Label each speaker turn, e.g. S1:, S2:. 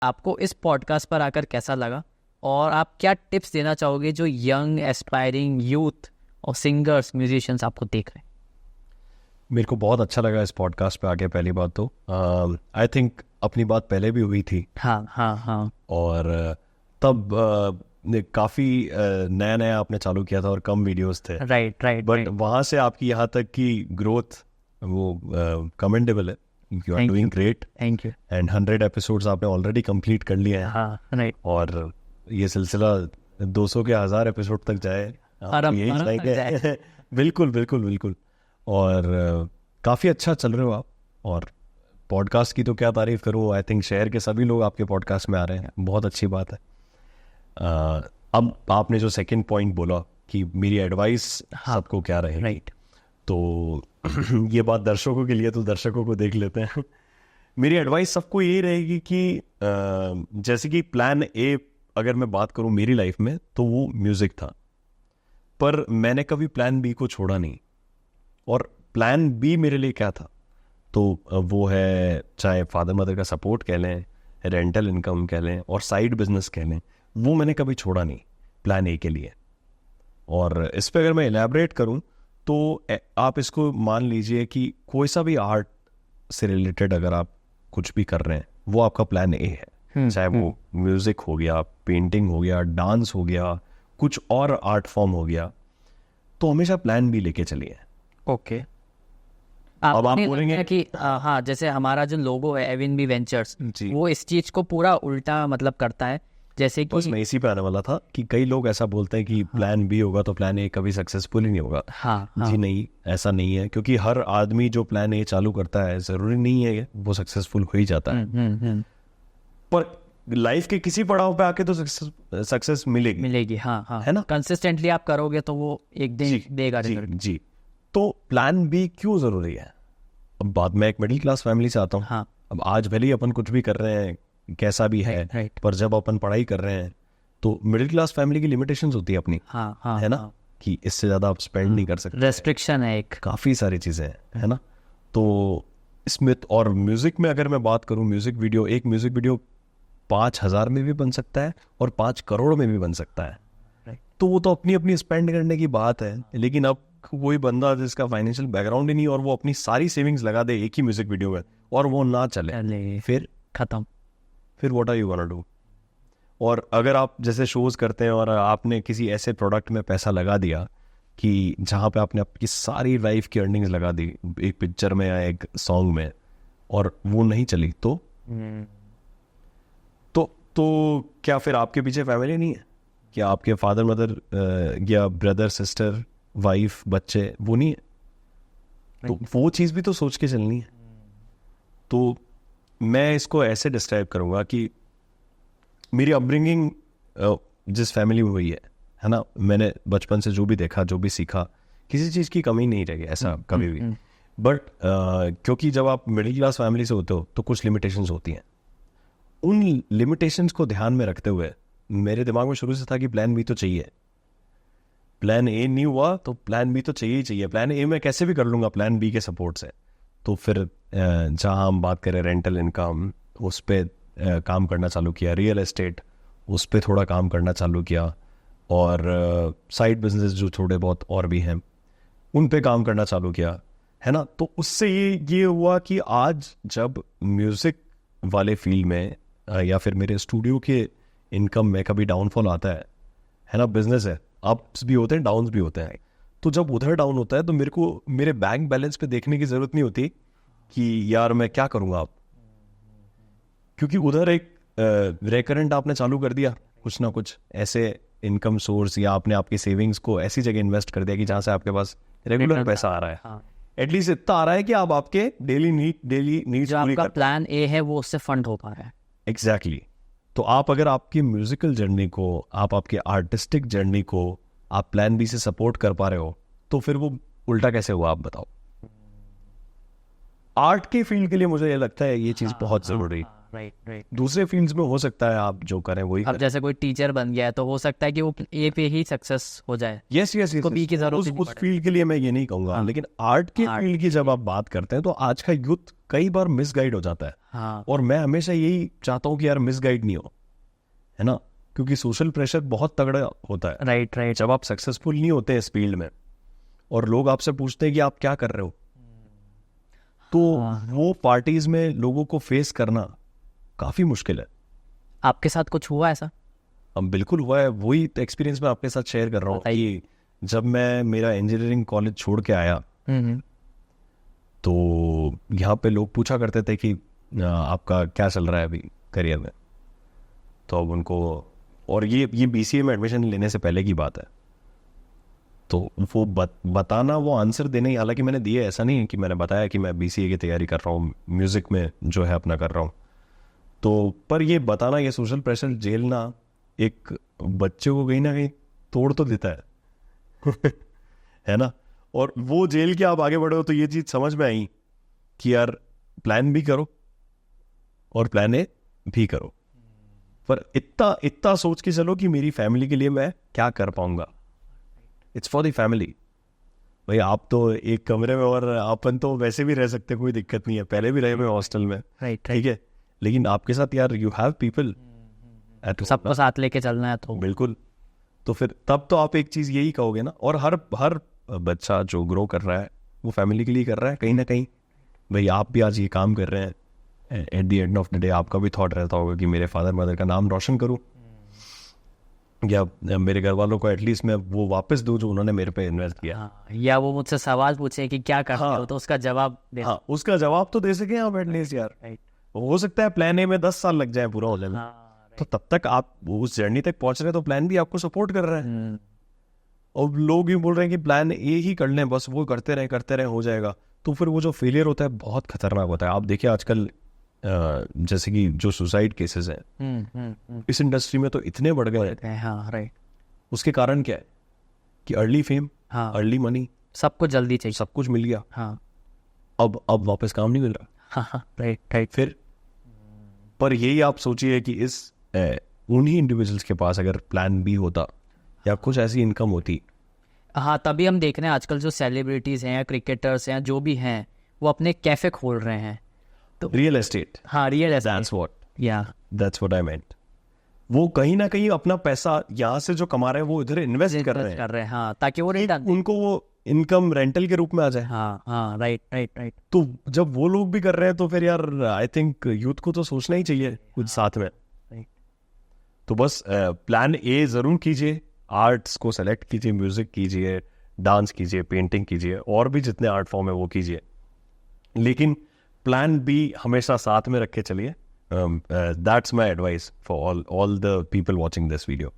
S1: आपको इस पॉडकास्ट पर आकर कैसा लगा और आप क्या टिप्स देना चाहोगे जो यंग एस्पायरिंग यूथ और सिंगर्स म्यूजिशियंस आपको देख रहे हैं?
S2: मेरे को बहुत अच्छा लगा इस पॉडकास्ट पे आके। पहली बात तो आई थिंक अपनी बात पहले भी हुई थी।
S1: हाँ।
S2: और तब काफ़ी नया नया आपने चालू किया था और कम वीडियोस थे।
S1: राइट
S2: बट वहाँ से आपकी यहाँ तक की ग्रोथ वो कमेंडेबल है। You are doing great.
S1: Thank you.
S2: And 100 episodes आपने ऑलरेडी कंप्लीट कर लिए हैं।
S1: हाँ राइट।
S2: और ये सिलसिला 200 के 1000 एपिसोड तक जाए, यही चाहेंगे। बिल्कुल। और काफ़ी अच्छा चल रहे हो आप। और पॉडकास्ट की तो क्या तारीफ़ करूँ, आई थिंक शहर के सभी लोग आपके पॉडकास्ट में आ रहे हैं, बहुत अच्छी बात है। अब आपने जो सेकंड पॉइंट बोला कि मेरी एडवाइस सबको क्या रहे,
S1: राइट,
S2: तो ये बात दर्शकों के लिए, तो दर्शकों को देख लेते हैं। मेरी एडवाइस सबको यही रहेगी कि जैसे कि प्लान ए अगर मैं बात करूँ मेरी लाइफ में, तो वो म्यूज़िक था, पर मैंने कभी प्लान बी को छोड़ा नहीं। और प्लान बी मेरे लिए क्या था, तो वो है चाहे फादर मदर का सपोर्ट कह लें, रेंटल इनकम कह लें, और साइड बिजनेस कह लें, वो मैंने कभी छोड़ा नहीं प्लान ए के लिए। और इस पर अगर मैं इलेबरेट करूं तो आप इसको मान लीजिए कि कोई सा भी आर्ट से रिलेटेड अगर आप कुछ भी कर रहे हैं, वो आपका प्लान ए है। चाहे वो म्यूजिक हो गया, पेंटिंग हो गया, डांस हो गया, कुछ और आर्ट फॉर्म हो गया, तो हमेशा प्लान बी लेके चलिए।
S1: ओके।
S2: अब आप बोलेंगे
S1: कि हाँ, जैसे हमारा जो लोगो है एविन बी वेंचर्स, वो इस चीज को पूरा उल्टा मतलब करता है। जैसे कि
S2: बस मैं इसी पे आने वाला था कि कई लोग ऐसा बोलते हैं कि प्लान बी होगा तो प्लान ए कभी सक्सेसफुल ही नहीं होगा। जी नहीं, ऐसा नहीं है, क्योंकि हर आदमी जो प्लान ए चालू करता है जरूरी नहीं है वो सक्सेसफुल हो ही जाता है। पर लाइफ के किसी पड़ाव पे आके तो सक्सेस मिलेगी।
S1: हाँ,
S2: है ना?
S1: कंसिस्टेंटली आप करोगे तो वो एक दिन देगा रिजल्ट।
S2: जी। तो प्लान बी क्यों जरूरी है? अब बात में एक मिडिल क्लास फैमिली से आता हूँ।
S1: हाँ।
S2: अब आज भले ही अपन कुछ भी कर रहे हैं, कैसा भी है,
S1: राइट।
S2: पर जब अपन पढ़ाई कर रहे हैं तो मिडिल क्लास फैमिली की लिमिटेशंस होती है अपनी।
S1: हाँ,
S2: है ना? कि इससे ज्यादा आप स्पेंड नहीं कर सकते,
S1: रेस्ट्रिक्शन है एक,
S2: काफी सारी चीजें हैं, है ना? तो इसमें और म्यूजिक में अगर मैं बात करूं, एक म्यूजिक वीडियो 5000 में भी बन सकता है और 5 करोड़ में भी बन सकता है। तो वो तो अपनी अपनी स्पेंड करने की बात है। लेकिन अब कोई बंदा जिसका फाइनेंशियल बैकग्राउंड ही नहीं और वो अपनी सारी सेविंग्स लगा दे एक ही म्यूजिक वीडियो में और वो ना चले, फिर
S1: खत्म।
S2: फिर what are you gonna do? और अगर आप जैसे शोज करते हैं और आपने किसी ऐसे प्रोडक्ट में पैसा लगा दिया कि जहाँ पे आपने आपकी सारी लाइफ की अर्निंग्स लगा दी एक पिक्चर में या एक सॉन्ग में, और वो नहीं चली, तो क्या फिर आपके पीछे फैमिली नहीं है? क्या आपके फादर मदर या ब्रदर सिस्टर वाइफ बच्चे वो नहीं है? तो वो चीज़ भी तो सोच के चलनी है। तो मैं इसको ऐसे डिस्क्राइब करूँगा कि मेरी अपब्रिंगिंग जिस फैमिली में हुई है ना, मैंने बचपन से जो भी देखा, जो भी सीखा, किसी चीज़ की कमी नहीं रही ऐसा कभी भी। बट क्योंकि जब आप मिडिल क्लास फैमिली से होते हो तो कुछ लिमिटेशंस होती हैं। उन लिमिटेशंस को ध्यान में रखते हुए मेरे दिमाग में शुरू से था कि प्लान बी तो चाहिए। प्लान ए नहीं हुआ तो प्लान बी तो चाहिए ही चाहिए। प्लान ए मैं कैसे भी कर लूँगा प्लान बी के सपोर्ट से। तो फिर जहाँ हम बात करें रेंटल इनकम, उस पर काम करना चालू किया, रियल एस्टेट उस पर थोड़ा काम करना चालू किया, और साइड बिजनेस जो थोड़े बहुत और भी हैं उन पे काम करना चालू किया, है ना? तो उससे ये हुआ कि आज जब म्यूज़िक वाले फील्ड में या फिर मेरे स्टूडियो के इनकम में कभी डाउनफॉल आता है ना, बिजनेस है, अप्स भी होते हैं, डाउन्स भी होते हैं। तो जब उधर डाउन होता है तो मेरे को मेरे बैंक बैलेंस पे देखने की ज़रूरत नहीं होती कि यार मैं क्या करूँगा अब, क्योंकि उधर एक रेकरेंट आपने चालू कर दिया, कुछ ना कुछ ऐसे इनकम सोर्स, या आपने आपकी सेविंग्स को ऐसी जगह इन्वेस्ट कर दिया कि जहाँ से आपके पास रेगुलर पैसा आ रहा है। एटलीस्ट इतना आ रहा है कि आप आपके डेली नीड्स
S1: जो आपका प्लान ए है वो उससे फंड हो पा रहा है।
S2: एग्जैक्टली। तो आप अगर आपकी म्यूजिकल जर्नी को, आप आपके आर्टिस्टिक जर्नी को आप प्लान बी से सपोर्ट कर पा रहे हो, तो फिर वो उल्टा कैसे हुआ, आप बताओ? आर्ट के फील्ड के लिए मुझे ये लगता है ये चीज बहुत जरूरी।
S1: Right right.
S2: दूसरे फील्ड्स में हो सकता है आप जो करें वही
S1: अब जैसे कोई टीचर बन गया है तो हो सकता है कि वो ए पे ही सक्सेस हो जाए।
S2: यस यस
S1: उसको बी की जरूरत ही नहीं
S2: उस फील्ड के लिए मैं ये नहीं कहूंगा,
S1: हाँ।
S2: लेकिन आर्ट के फील्ड की जब आप बात करते हैं तो आज का यूथ कई बार मिसगाइड हो जाता है।
S1: हाँ
S2: और मैं हमेशा यही चाहता हूँ कि यार मिसगाइड नहीं हो, है ना, क्योंकि सोशल प्रेशर बहुत तगड़ा होता है।
S1: Right right.
S2: जब आप सक्सेसफुल नहीं होते इस फील्ड में और लोग आपसे पूछते हैं कि आप क्या कर रहे हो, तो वो पार्टीज में लोगों को फेस करना काफी मुश्किल है।
S1: आपके साथ कुछ हुआ ऐसा?
S2: अब बिल्कुल हुआ है, वही एक्सपीरियंस मैं आपके साथ शेयर कर रहा हूँ कि जब मैं मेरा इंजीनियरिंग कॉलेज छोड़ के आया तो यहाँ पे लोग पूछा करते थे कि आपका क्या चल रहा है अभी करियर में, तो अब उनको, और ये BCA में एडमिशन लेने से पहले की बात है, तो वो बताना, वो आंसर देने ही, हालांकि मैंने दिए, ऐसा नहीं है कि मैंने बताया कि मैं BCA की तैयारी कर रहा हूँ, म्यूज़िक में जो है अपना कर रहा हूँ, तो पर ये बताना, ये सोशल प्रेशर झेलना एक बच्चे को कहीं ना कहीं तोड़ तो देता है है ना। और वो जेल के आप आगे बढ़े हो तो ये चीज़ समझ में आई कि यार प्लान भी करो और प्लान ए भी करो, पर इतना सोच के चलो कि मेरी फैमिली के लिए मैं क्या कर पाऊंगा। It's for the family. भाई आप तो एक कमरे में, और अपन तो वैसे भी रह सकते, कोई दिक्कत नहीं है, पहले भी रहे हुए हॉस्टल में,
S1: राइट
S2: ठीक है, लेकिन आपके साथ यार यू हैव पीपल,
S1: सबको साथ लेके चलना है तो
S2: बिल्कुल, तो फिर तब तो आप एक चीज़ यही कहोगे ना। और हर बच्चा जो ग्रो कर रहा है वो फैमिली के लिए कर रहा है कहीं ना कहीं। भाई आप भी आज ये काम कर रहे हैं, at the end of the day आपका भी थॉट रहता होगा कि मेरे फादर मदर का नाम रोशन करूं, या मेरे घर वालों को एटलीस्ट मैं वो वापस दूं जो उन्होंने मेरे पे इन्वेस्ट किया।
S1: हाँ, या वो मुझसे सवाल पूछे कि क्या करते हो तो उसका जवाब दे।
S2: हाँ, उसका जवाब तो दे सके आप एटलीस्ट यार।
S1: राइट।
S2: हो सकता है प्लान ए में 10 साल लग जाए पूरा होने में, तो तब तक आप उस जर्नी तक पहुंच रहे हैं तो प्लान भी आपको सपोर्ट कर रहा है। और लोग ये बोल रहे हैं कि प्लान ए ही कर लें, बस वो करते रहे हो जाएगा, तो फिर वो जो फेलियर होता है बहुत खतरनाक होता है। आप देखिए आजकल जैसे कि जो सुसाइड केसेस हैं इस इंडस्ट्री में तो इतने बढ़ गए हैं।
S1: हाँ राइट।
S2: उसके कारण क्या है कि अर्ली फेम,
S1: हाँ,
S2: अर्ली मनी,
S1: सबको जल्दी चाहिए,
S2: सब कुछ मिल गया,
S1: हाँ
S2: अब वापस काम नहीं मिल रहा।
S1: हाँ राइट राइट।
S2: फिर पर यही आप सोचिए कि इस उन्हीं इंडिविजुअल्स के पास अगर प्लान बी होता या कुछ ऐसी इनकम होती।
S1: हाँ, तभी हम देख रहे हैं आजकल जो सेलिब्रिटीज हैं, क्रिकेटर्स हैं, जो भी हैं, वो अपने कैफे खोल रहे हैं। तो
S2: रियल एस्टेट,
S1: हाँ, real estate,
S2: that's what I meant. वो कहीं ना कहीं अपना पैसा यहाँ से जो कमा रहे हैं वो इधर इन्वेस्ट कर रहे हैं,
S1: हाँ, ताकि वो रिटर्न,
S2: उनको वो इनकम रेंटल के रूप में आ जाए।
S1: हाँ हाँ राइट राइट राइट।
S2: तो जब वो लोग भी कर रहे हैं तो फिर यार आई थिंक यूथ को तो सोचना ही चाहिए कुछ साथ में। तो बस प्लान ए जरूर कीजिए, आर्ट्स को सेलेक्ट कीजिए, म्यूजिक कीजिए, डांस कीजिए, पेंटिंग कीजिए, और भी जितने आर्ट फॉर्म है वो कीजिए, लेकिन प्लान बी हमेशा साथ में रख के चलिए। That's my advice for all the people watching this video.